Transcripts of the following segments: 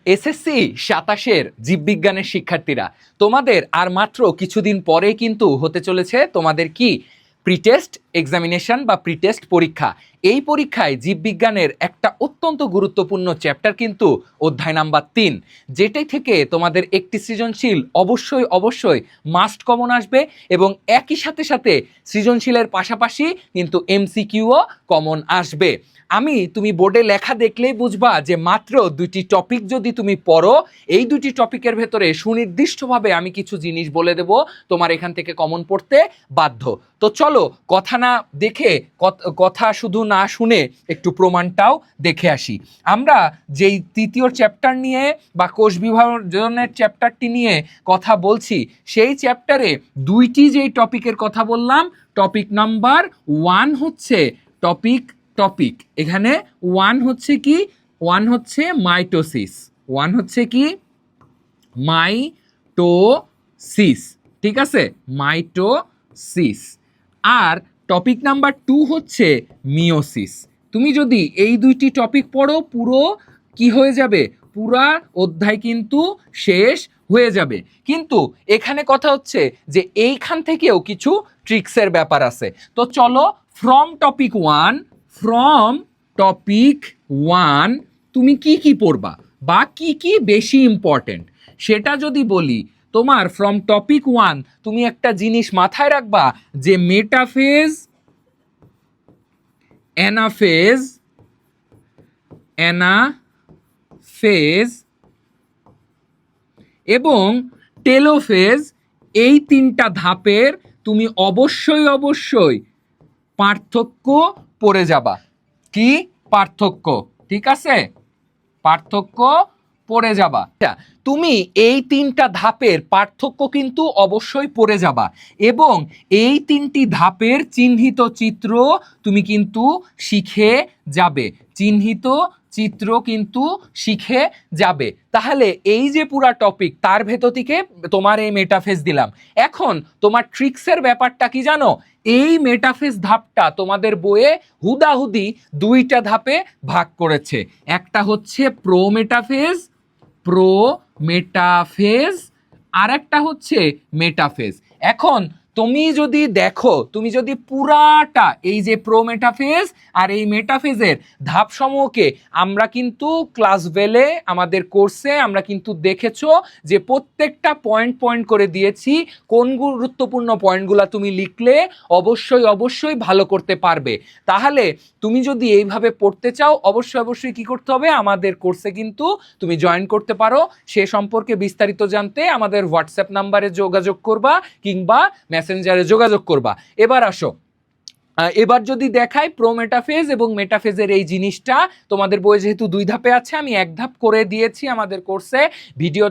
SSC ২৭-এর জীববিজ্ঞানের শিক্ষার্থীরা, তোমাদের আর মাত্র কিছুদিন পরে কিন্তু হতে চলেছে তোমাদের কি প্রিটেস্ট এক্সামিনেশন বা প্রিটেস্ট পরীক্ষা। এই পরীক্ষায় জীববিজ্ঞানের একটা অত্যন্ত গুরুত্বপূর্ণ চ্যাপ্টার কিন্তু অধ্যায় নাম্বার ৩, যেটাই থেকে তোমাদের একটি সৃজনশীল অবশ্যই মাস্ট কমন আসবে এবং একই সাথে সাথে সৃজনশীলের পাশাপাশি কিন্তু এমসিকিউও কমন আসবে। তুমি বোর্ডে লেখা দেখলেই বুঝবা যে মাত্র দুইটি টপিক যদি তুমি পড়ো, এই দুটি টপিকের ভেতরে সুনির্দিষ্টভাবে আমি কিছু জিনিস বলে দেব, তোমার এখান থেকে কমন পড়তে বাধ্য। তো চলো কথা না দেখে, কথা শুধু না শুনে একটু প্রমাণটাও দেখে আসি। আমরা যেই তৃতীয় চ্যাপ্টার নিয়ে বা কোষ বিভাজনের চ্যাপ্টারটি নিয়ে কথা বলছি, সেই চ্যাপ্টারে দুইটি যেই টপিকের কথা বললাম, টপিক নাম্বার 1 হচ্ছে টপিক এখানে 1 হচ্ছে কি, 1 হচ্ছে মাইটোসিস, 1 হচ্ছে কি মাইটোসিস, ঠিক আছে, মাইটোসিস। আর টপিক নাম্বার 2 হচ্ছে মিওসিস। তুমি যদি এই দুইটি টপিক পড়ো, পুরো কি হয়ে যাবে, পুরা অধ্যায় কিন্তু শেষ হয়ে যাবে। কিন্তু এখানে কথা হচ্ছে যে এইখান থেকেও কিছু ট্রিক্সের ব্যাপার আছে। তো চলো ফ্রম টপিক 1 তুমি কি পড়বা বা কি বেশি ইম্পর্টেন্ট সেটা যদি বলি, তোমার ফ্রম টপিক 1 তুমি একটা জিনিস মাথায় রাখবা যে মেটাফেজ, অ্যানাফেজ এবং টেলোফেজ, এই তিনটা ধাপের তুমি অবশ্যই পার্থক্য পড়ে যাবা। কি পার্থক্য? ঠিক আছে, পার্থক্য পড়ে যাবা। তুমি এই তিনটা ধাপের পার্থক্য কিন্তু অবশ্যই পড়ে যাবা এবং এই তিনটি ধাপের চিহ্নিত চিত্র তুমি কিন্তু শিখে যাবে, চিহ্নিত চিত্র কিন্তু শিখে যাবে। তাহলে এই যে পুরা টপিক, তার ভেতর থেকে তোমার এই মেটাফেজ দিলাম। এখন তোমার ট্রিক্সের ব্যাপারটা কি জানো? এই মেটাফেজ ধাপটা তোমাদের বইয়ে হুদাহুদি দুইটা ধাপে ভাগ করেছে। একটা হচ্ছে প্রোমেটাফেজ আর একটা হচ্ছে মেটাফেজ। এখন তুমি যদি দেখো, তুমি যদি পুরাটা এই যে প্রোমেটাফেজ আর এই মেটাফেজের ধাপসমূহকে আমরা কিন্তু ক্লাস বেলে আমাদের কোর্সে আমরা কিন্তু দেখেছো যে প্রত্যেকটা পয়েন্ট করে দিয়েছি, কোন গুরুত্বপূর্ণ পয়েন্টগুলো তুমি লিখলে অবশ্যই ভালো করতে পারবে। তাহলে তুমি যদি এইভাবে পড়তে চাও, অবশ্যই কি করতে হবে, আমাদের কোর্সে কিন্তু তুমি জয়েন করতে পারো। সে সম্পর্কে বিস্তারিত জানতে আমাদের হোয়াটসঅ্যাপ নাম্বারে যোগাযোগ করবা কিংবা মেসেঞ্জারে যোগাযোগ করবা। এবার আসো, এবার যদি দেখাই প্রোমেটাফেজ এবং মেটাফেজের এই জিনিসটা, তোমাদের বইয়ে যেহেতু 2 ধাপে আছে, আমি 1 ধাপ করে দিয়েছি আমাদের কোর্সে। ভিডিও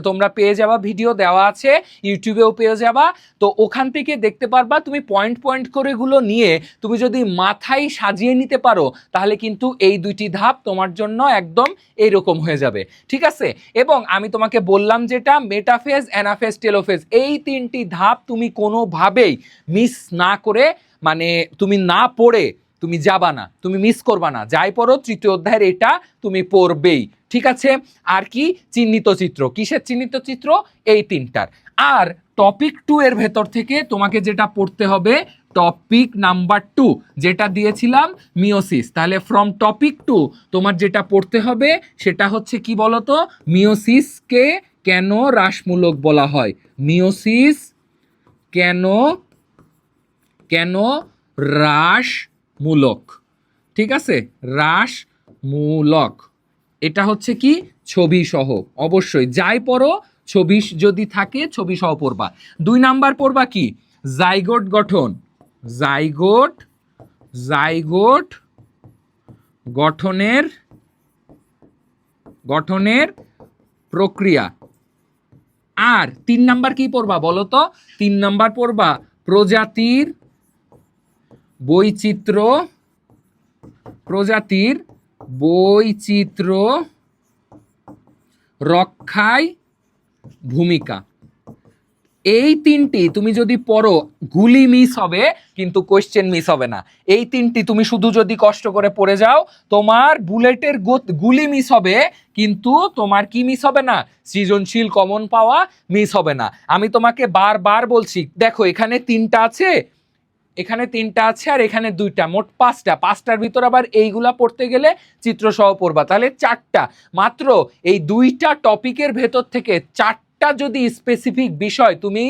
তোমরা পেয়ে যাবা, ভিডিও দেওয়া আছে, ইউটিউবেও পেয়ে যাবা। তো ওখান থেকে দেখতে পারবা। তুমি পয়েন্ট করে গুলো নিয়ে তুমি যদি মাথায় সাজিয়ে নিতে পারো, তাহলে কিন্তু এই 2টি ধাপ তোমার জন্য একদম এইরকম হয়ে যাবে, ঠিক আছে। এবং আমি তোমাকে বললাম যেটা মেটাফেজ, অ্যানাফেজ, টেলোফেজ, এই 3টি ধাপ তুমি কোনোভাবেই মিস না করে, মানে তুমি না পড়ে তুমি যাবা না, তুমি মিস করবা না। যাই পড়ো তৃতীয় অধ্যায়ের এটা তুমি পড়বেই, ঠিক আছে। আর কি চিহ্নিত চিত্র, কিসের চিহ্নিত চিত্র? এই 3টার। আর টপিক 2 এর ভেতর থেকে তোমাকে যেটা পড়তে হবে, টপিক নাম্বার 2 যেটা দিয়েছিলাম মিওসিস। তাহলে ফ্রম টপিক 2 তোমার যেটা পড়তে হবে সেটা হচ্ছে কি বলতো, মিওসিসকে কেন হ্রাসমূলক বলা হয়, মিওসিস কেন হ্রাসমূলক, ঠিক আছে, হ্রাসমূলক। এটা হচ্ছে কি ছবি সহ, অবশ্যই যাই পড়ো ছবি যদি থাকে ছবি সহ পড়বা। 2 নাম্বার পড়বা কি, জাইগোট গঠন, জাইগোট গঠনের প্রক্রিয়া। আর 3 নাম্বার কি পড়বা বলো তো? 3 নাম্বার পড়বা প্রজাতির বৈচিত্র্য রক্ষায় ভূমিকা। এই তিনটি তুমি যদি পড়ো গুলি মিস হবে কিন্তু কোয়েশ্চেন মিস হবে না। এই তিনটি তুমি শুধু যদি কষ্ট করে পড়ে যাও তোমার বুলেটের গুলি মিস হবে কিন্তু তোমার কি মিস হবে না, সৃজনশীল কমন পাওয়া মিস হবে না। আমি তোমাকে বারবার বলছি, দেখো এখানে তিনটা আছে, এখানে তিনটা আছে আর এখানে দুইটা, মোট পাঁচটার ভিতর আবার এইগুলা পড়তে গেলে চিত্র সহ পড়বা, তাহলে চারটা। মাত্র এই দুইটা টপিকের ভেতর থেকে চারটা যদি স্পেসিফিক বিষয় তুমি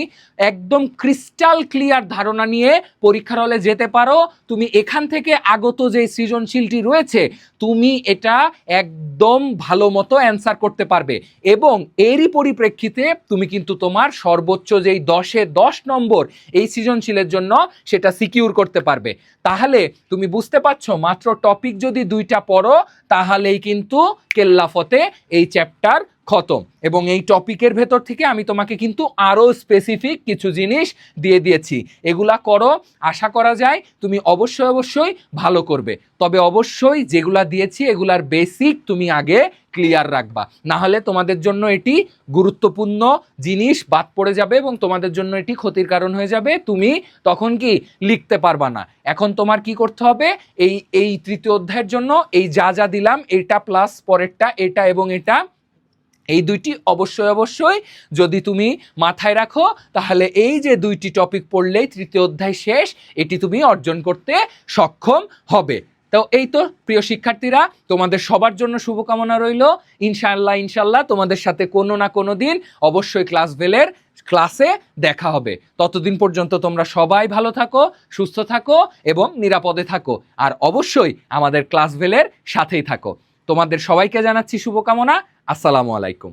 একদম ক্রিস্টাল ক্লিয়ার ধারণা নিয়ে পরীক্ষার হলে যেতে পারো, তুমি এখান থেকে আগত যে সৃজনশীলটি রয়েছে তুমি এটা একদম ভালো মতো অ্যান্সার করতে পারবে। এবং এরই পরিপ্রেক্ষিতে তুমি কিন্তু তোমার সর্বোচ্চ যেই 10-এ 10 নম্বর এই সৃজনশীলের জন্য সেটা সিকিউর করতে পারবে। তাহলে তুমি বুঝতে পারছো, মাত্র টপিক যদি দুইটা পড়ো তাহলেই কিন্তু কেল্লাফতে এই চ্যাপ্টার খতম। এবং এই টপিকের ভেতর থেকে আমি তোমাকে কিন্তু আরও স্পেসিফিক কিছু জিনিস দিয়ে দিয়েছি, এগুলা করো, আশা করা যায় তুমি অবশ্যই ভালো করবে। তবে অবশ্যই যেগুলা দিয়েছি এগুলার বেসিক তুমি আগে ক্লিয়ার রাখবা, না হলে তোমাদের জন্য এটি গুরুত্বপূর্ণ জিনিস বাদ পড়ে যাবে এবং তোমাদের জন্য এটি ক্ষতির কারণ হয়ে যাবে, তুমি তখন কি লিখতে পারবা না। এখন তোমার কি করতে হবে, এই তৃতীয় অধ্যায়ের জন্য এই যা দিলাম এটা প্লাস পরেরটা এটা এবং এটা, এই দুইটি অবশ্যই যদি তুমি মাথায় রাখো তাহলে এই যে দুইটি টপিক পড়লেই তৃতীয় অধ্যায় শেষ, এটি তুমি অর্জন করতে সক্ষম হবে। তো এই তো প্রিয় শিক্ষার্থীরা, তোমাদের সবার জন্য শুভকামনা রইল। ইনশাআল্লাহ তোমাদের সাথে কোনো না কোনো দিন অবশ্যই ক্লাসে দেখা হবে। ততদিন পর্যন্ত তোমরা সবাই ভালো থাকো, সুস্থ থাকো এবং নিরাপদে থাকো, আর অবশ্যই আমাদের ক্লাসভেলের সাথেই থাকো। তোমাদের সবাইকে জানাচ্ছি শুভকামনা। আসসালামু আলাইকুম।